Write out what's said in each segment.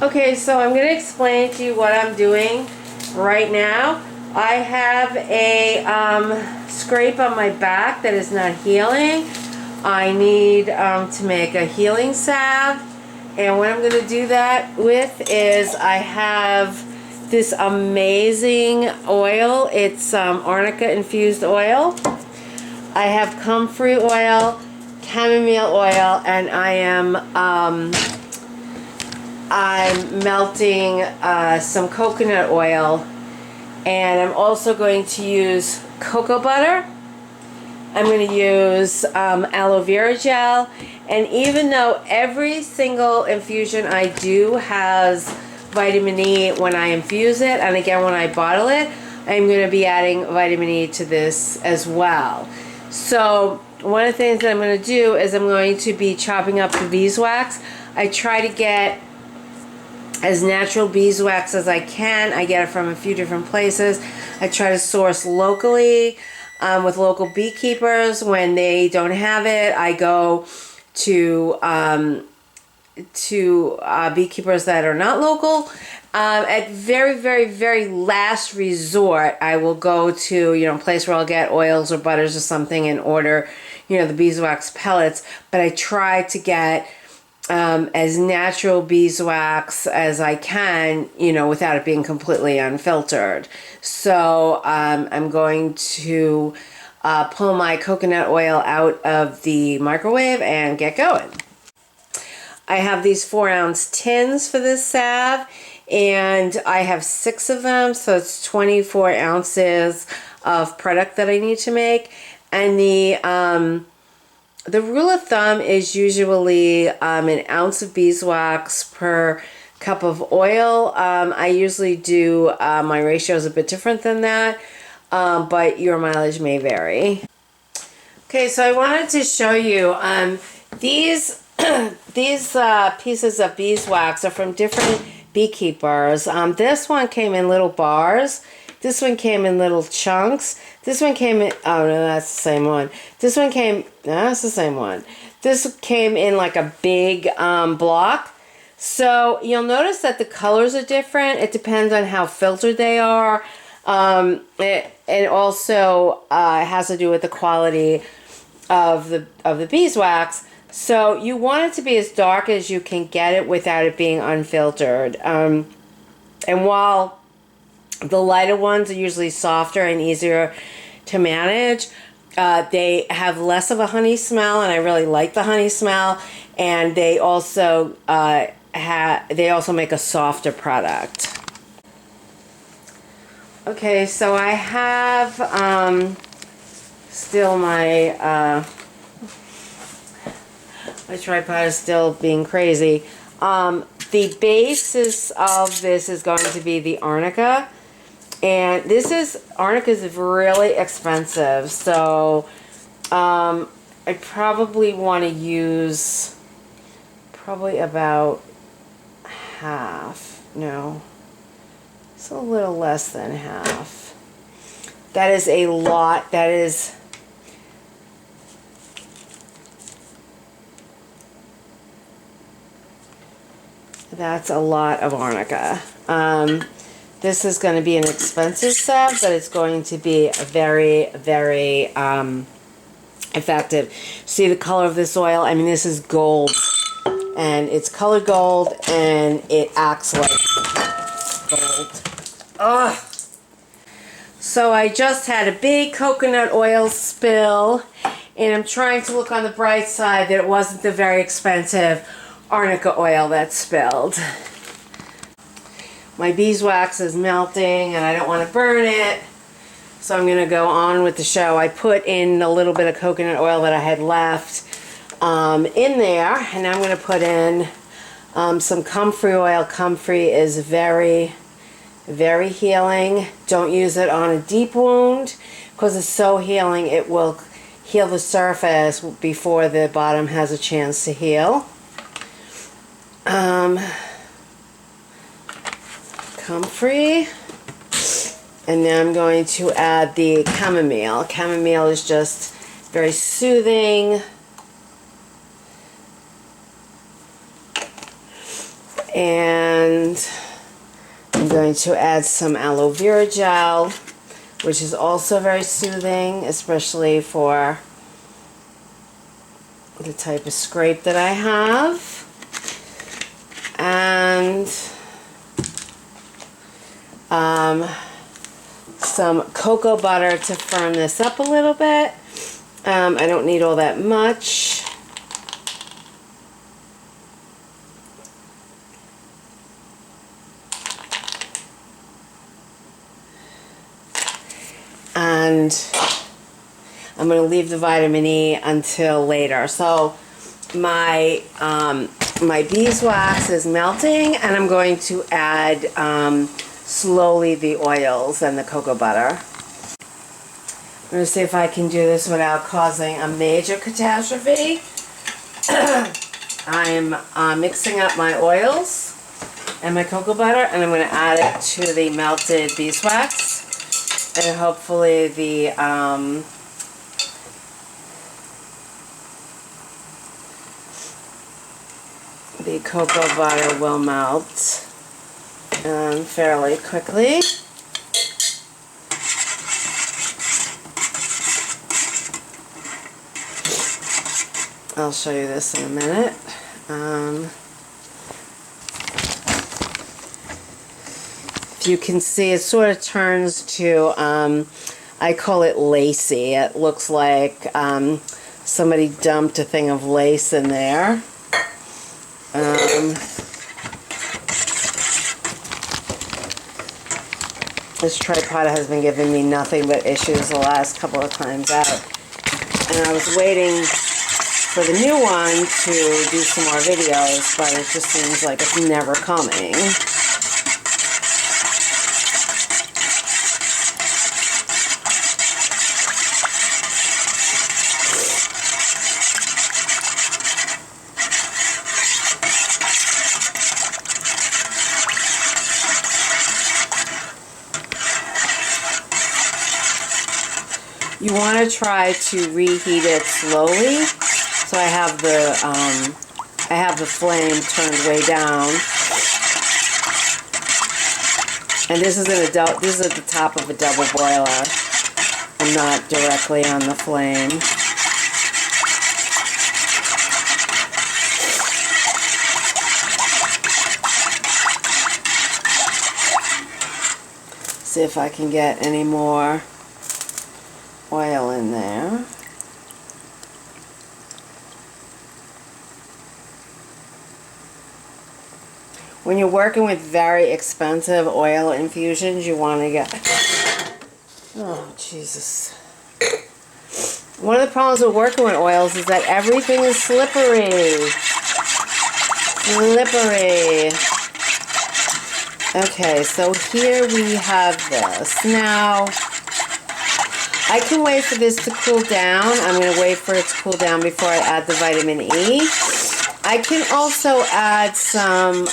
Okay, so I'm going to explain to you what I'm doing right now. I have a scrape on my back that is not healing. I need to make a healing salve. And what I'm going to do that with is I have this amazing oil. It's Arnica infused oil. I have comfrey oil, chamomile oil, and I'm melting some coconut oil, and I'm also going to use cocoa butter. I'm going to use aloe vera gel, and even though every single infusion I do has vitamin E when I infuse it, and again when I bottle it, I'm going to be adding vitamin E to this as well. So one of the things that I'm going to do is I'm going to be chopping up the beeswax. I try to get as natural beeswax as I can. I get it from a few different places. I try to source locally with local beekeepers. When they don't have it, I go to beekeepers that are not local. At very last resort, I will go to a place where I'll get oils or butters or something and order the beeswax pellets. But I try to get as natural beeswax as I can, without it being completely unfiltered. So I'm going to pull my coconut oil out of the microwave and get going. I have these 4-ounce tins for this salve, and I have 6 of them, so it's 24 ounces of product that I need to make. And the rule of thumb is usually an ounce of beeswax per cup of oil. I usually do, my ratio is a bit different than that, but your mileage may vary. Okay, so I wanted to show you these pieces of beeswax are from different beekeepers. This one came in little bars. This one came in little chunks. This one came in, oh no, that's the same one. This one came, no, that's the same one. This came in like a big block. So you'll notice that the colors are different. It depends on how filtered they are. It also has to do with the quality of the beeswax. So you want it to be as dark as you can get it without it being unfiltered. And while the lighter ones are usually softer and easier to manage, they have less of a honey smell, and I really like the honey smell. And they also make a softer product. Okay, so I have still my tripod is still being crazy. The basis of this is going to be the Arnica. And Arnica is really expensive. So I probably want to use probably about half. No, it's a little less than half. That is a lot. That's a lot of Arnica. This is going to be an expensive salve, but it's going to be very effective. See the color of this oil? I mean, this is gold, and it's colored gold, and it acts like gold. Ugh. So I just had a big coconut oil spill, and I'm trying to look on the bright side that it wasn't the very expensive Arnica oil that spilled. My beeswax is melting and I don't want to burn it, so I'm going to go on with the show. I put in a little bit of coconut oil that I had left in there, and I'm going to put in some comfrey oil. Comfrey is very healing. Don't use it on a deep wound because it's so healing. It will heal the surface before the bottom has a chance to heal. Comfrey, and then I'm going to add the chamomile. Chamomile is just very soothing, And I'm going to add some aloe vera gel, which is also very soothing, especially for the type of scrape that I have. And some cocoa butter to firm this up a little bit. I don't need all that much. And I'm going to leave the vitamin E until later. So my my beeswax is melting, and I'm going to add slowly the oils and the cocoa butter. I'm going to see if I can do this without causing a major catastrophe. I'm mixing up my oils and my cocoa butter, and I'm going to add it to the melted beeswax. And hopefully the cocoa butter will melt fairly quickly. I'll show you this in a minute. If you can see, it sort of turns to, I call it lacy. It looks like somebody dumped a thing of lace in there. This tripod has been giving me nothing but issues the last couple of times out. And I was waiting for the new one to do some more videos, but it just seems like it's never coming. You want to try to reheat it slowly. So I have the flame turned way down, and this is at the top of a double boiler, and not directly on the flame. See if I can get any more oil in there. When you're working with very expensive oil infusions, you want to get... Oh, Jesus. One of the problems with working with oils is that everything is slippery. Slippery. Okay, so here we have this. Now, I can wait for this to cool down. I'm going to wait for it to cool down before I add the vitamin E. I can also add some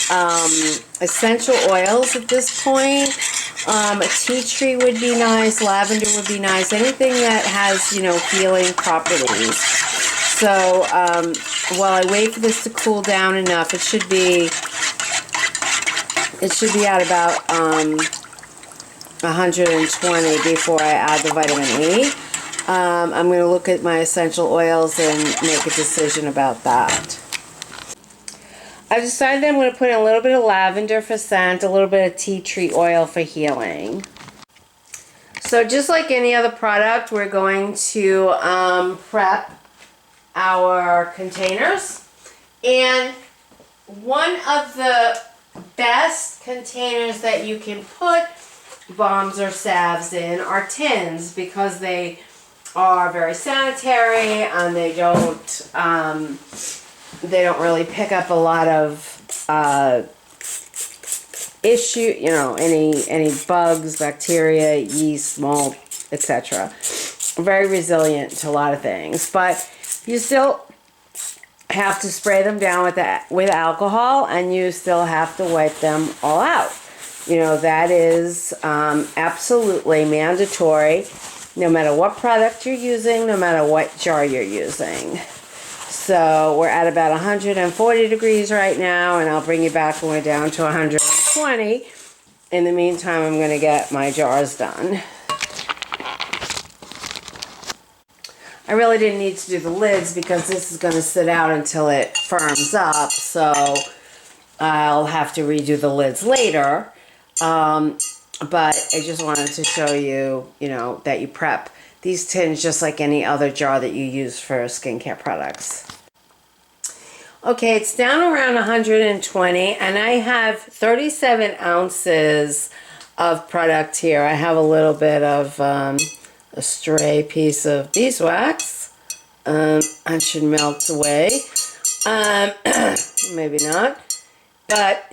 essential oils at this point. A tea tree would be nice. Lavender would be nice. Anything that has, you know, healing properties. So while I wait for this to cool down enough, it should be at about 120 before I add the vitamin E. I'm going to look at my essential oils and make a decision about that. I've decided that I'm going to put in a little bit of lavender for scent, a little bit of tea tree oil for healing. So just like any other product, we're going to prep our containers. And one of the best containers that you can put balms or salves in are tins, because they are very sanitary and they don't really pick up a lot of any bugs, bacteria, yeast, mold, etc. Very resilient to a lot of things, but you still have to spray them down with alcohol, and you still have to wipe them all out. You know, that is absolutely mandatory, no matter what product you're using, no matter what jar you're using. So we're at about 140 degrees right now, and I'll bring you back when we're down to 120. In the meantime, I'm going to get my jars done. I really didn't need to do the lids because this is going to sit out until it firms up, so I'll have to redo the lids later. But I just wanted to show you, that you prep these tins just like any other jar that you use for skincare products. Okay, it's down around 120, and I have 37 ounces of product here. I have a little bit of a stray piece of beeswax. I should melt away. Maybe not, but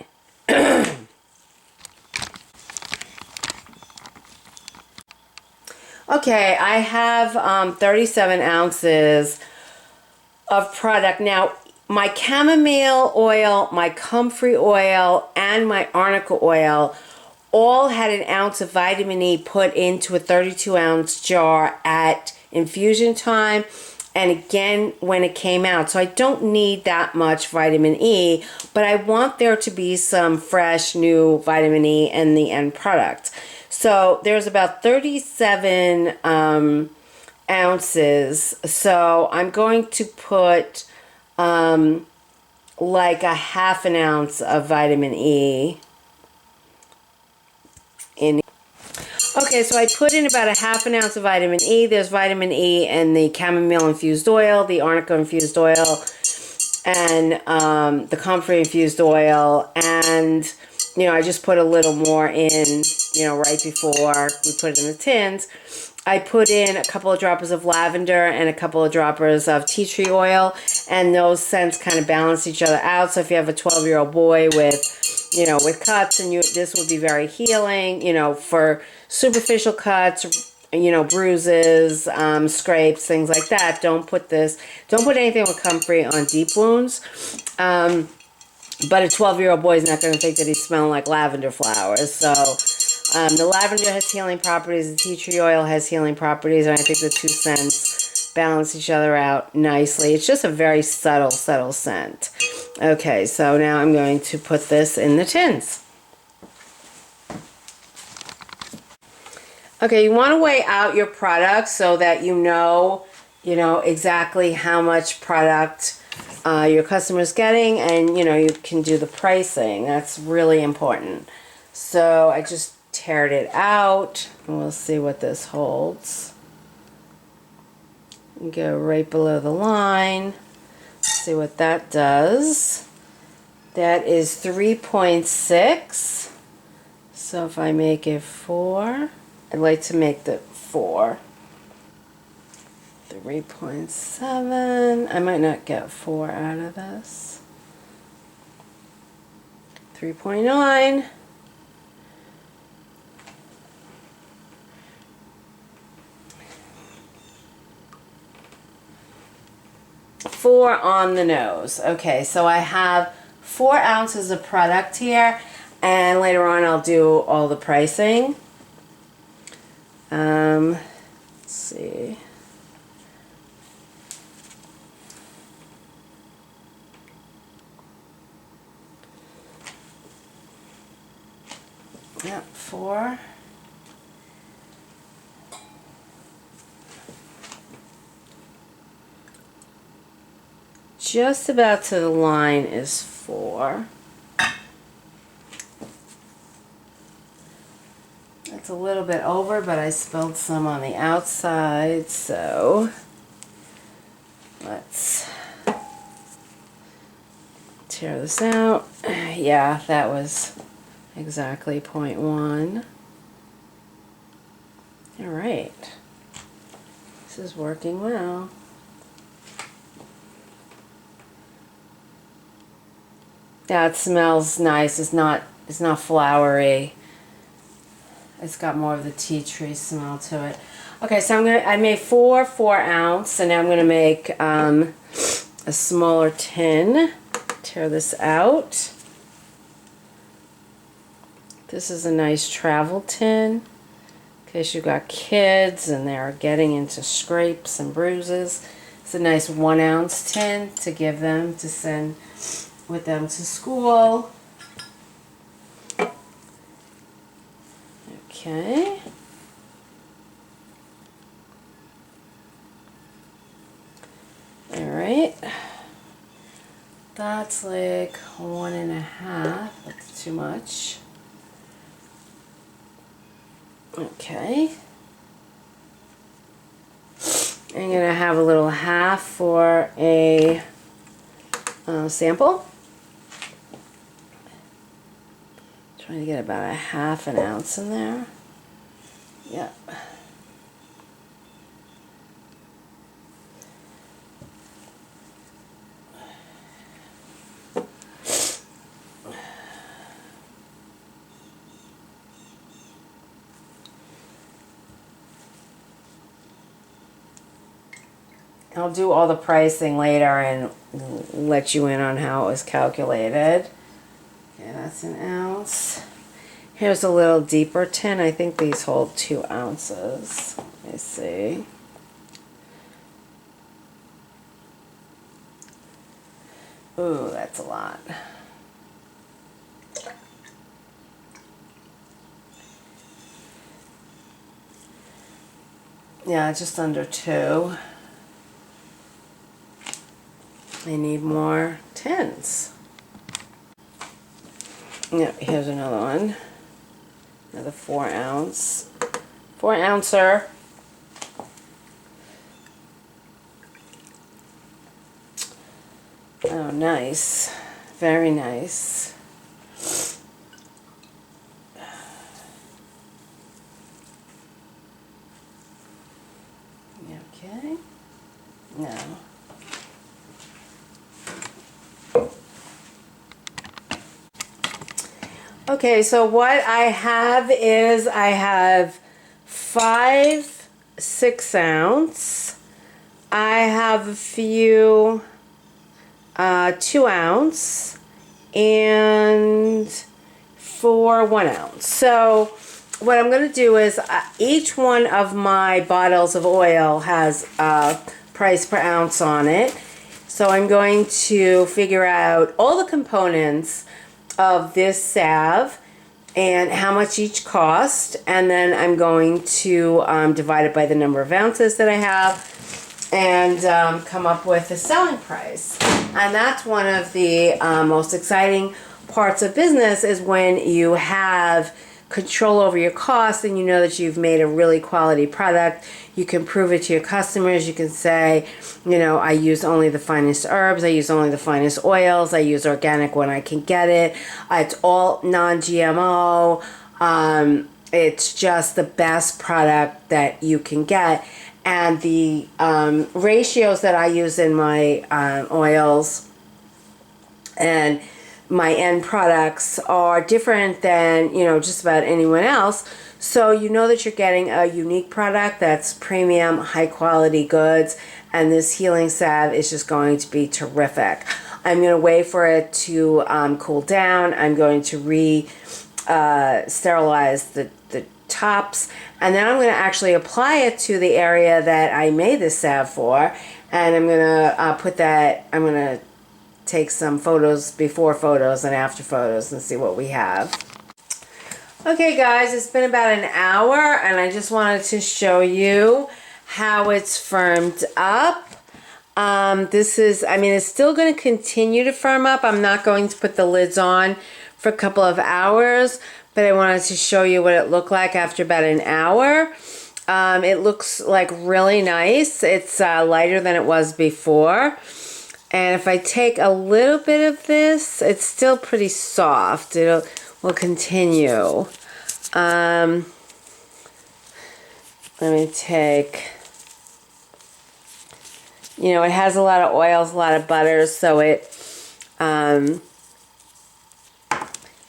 okay, I have 37 ounces of product. Now, my chamomile oil, my comfrey oil, and my arnica oil all had an ounce of vitamin E put into a 32-ounce jar at infusion time, and again when it came out. So I don't need that much vitamin E, but I want there to be some fresh new vitamin E in the end product. So there's about 37 ounces. So I'm going to put like a half an ounce of vitamin E in. Okay, so I put in about a half an ounce of vitamin E. There's vitamin E in the chamomile infused oil, the arnica infused oil, and the comfrey infused oil. And, I just put a little more in, right before we put it in the tins. I put in a couple of droppers of lavender and a couple of droppers of tea tree oil, and those scents kind of balance each other out. So if you have a 12-year-old boy with cuts, and this would be very healing, for superficial cuts, bruises, scrapes, things like that. Don't put anything with comfrey on deep wounds. But a 12-year-old boy is not going to think that he's smelling like lavender flowers. So the lavender has healing properties, the tea tree oil has healing properties, and I think the two scents balance each other out nicely. It's just a very subtle scent. Okay, so now I'm going to put this in the tins. Okay, you want to weigh out your product so that you know exactly how much product your customer's getting, and you can do the pricing. That's really important. So I just teared it out, and we'll see what this holds. Go right below the line. See what that does. That is 3.6. So if I make it 4, I'd like to make the 4. 3.7. I might not get 4 out of this. 3.9. Four on the nose. Okay, so I have 4 ounces of product here, and later on I'll do all the pricing. Let's see. Yep, 4. Just about to the line is 4. It's a little bit over, but I spilled some on the outside, so let's tear this out. Yeah, that was exactly 0.1. All right. This is working well. Yeah, it smells nice. It's not flowery. It's got more of the tea tree smell to it. Okay, so I made 4 4-ounce, and now I'm gonna make a smaller tin. Tear this out. This is a nice travel tin in case you've got kids and they're getting into scrapes and bruises. It's a nice 1 ounce tin to give them to send with them to school. Okay. All right. That's like 1.5. That's too much. Okay. I'm going to have a little half for a sample. Trying to get about a 1/2 ounce in there. Yep. I'll do all the pricing later and let you in on how it was calculated. Okay, that's 1 ounce. Here's a little deeper tin. I think these hold 2 ounces. Let me see. Ooh, that's a lot. Yeah, just under 2. I need more tins. Yeah, here's another one. Another 4 ounce. 4 ouncer. Oh, nice. Very nice. Okay. Now. Okay, so what I have is I have 5 6 ounce. I have a few 2 ounce and 4 1 ounce. So what I'm going to do is each one of my bottles of oil has a price per ounce on it. So I'm going to figure out all the components of this salve and how much each cost, and then I'm going to divide it by the number of ounces that I have and come up with a selling price. And that's one of the most exciting parts of business, is when you have control over your costs and you know that you've made a really quality product. You can prove it to your customers. You can say, you know, I use only the finest herbs, I use only the finest oils, I use organic when I can get it, it's all non-GMO, it's just the best product that you can get. And the ratios that I use in my oils and my end products are different than, you know, just about anyone else. So you know that you're getting a unique product that's premium, high quality goods, and this healing salve is just going to be terrific. I'm going to wait for it to cool down. I'm going to sterilize the tops, and then I'm going to actually apply it to the area that I made this salve for, and I'm going to I'm going to take some photos, before photos and after photos, and see what we have. Okay guys, it's been about an hour and I just wanted to show you how it's firmed up. This is, I mean, it's still going to continue to firm up. I'm not going to put the lids on for a couple of hours, but I wanted to show you what it looked like after about an hour. It looks like really nice. It's lighter than it was before. And if I take a little bit of this, it's still pretty soft. Will continue. Let me take, you know, it has a lot of oils, a lot of butters, so it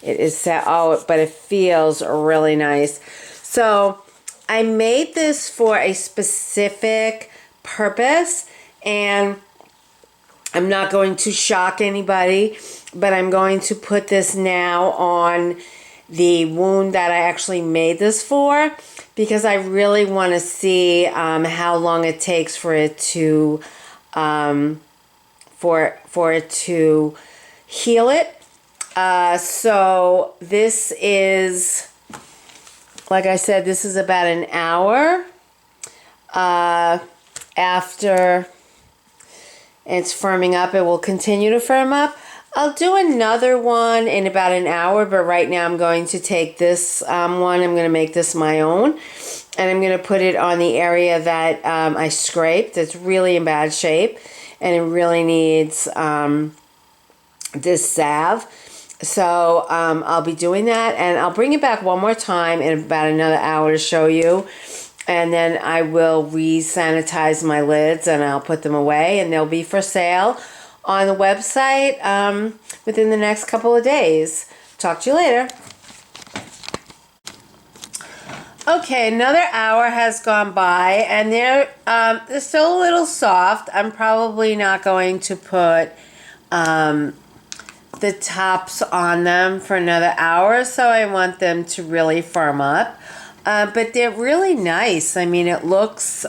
is set, oh, but it feels really nice. So I made this for a specific purpose, and I'm not going to shock anybody, but I'm going to put this now on the wound that I actually made this for, because I really want to see how long it takes for it to for it to heal it. So this is, like I said, this is about an hour after it's firming up. It will continue to firm up. I'll do another one in about an hour, but right now I'm going to take this one. I'm going to make this my own, and I'm going to put it on the area that I scraped. It's really in bad shape, and it really needs this salve. So I'll be doing that, and I'll bring it back one more time in about another hour to show you. And then I will re-sanitize my lids, and I'll put them away, and they'll be for sale on the website within the next couple of days. Talk to you later. Okay, another hour has gone by, and they're still a little soft. I'm probably not going to put the tops on them for another hour, so I want them to really firm up. But they're really nice. I mean, it looks,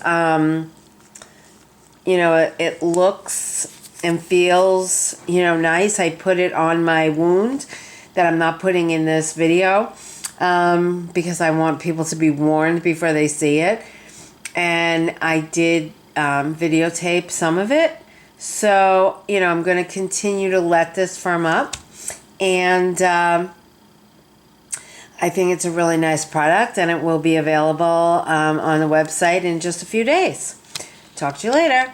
it looks and feels, nice. I put it on my wound that I'm not putting in this video because I want people to be warned before they see it. And I did videotape some of it. So, I'm going to continue to let this firm up. And I think it's a really nice product, and it will be available on the website in just a few days. Talk to you later.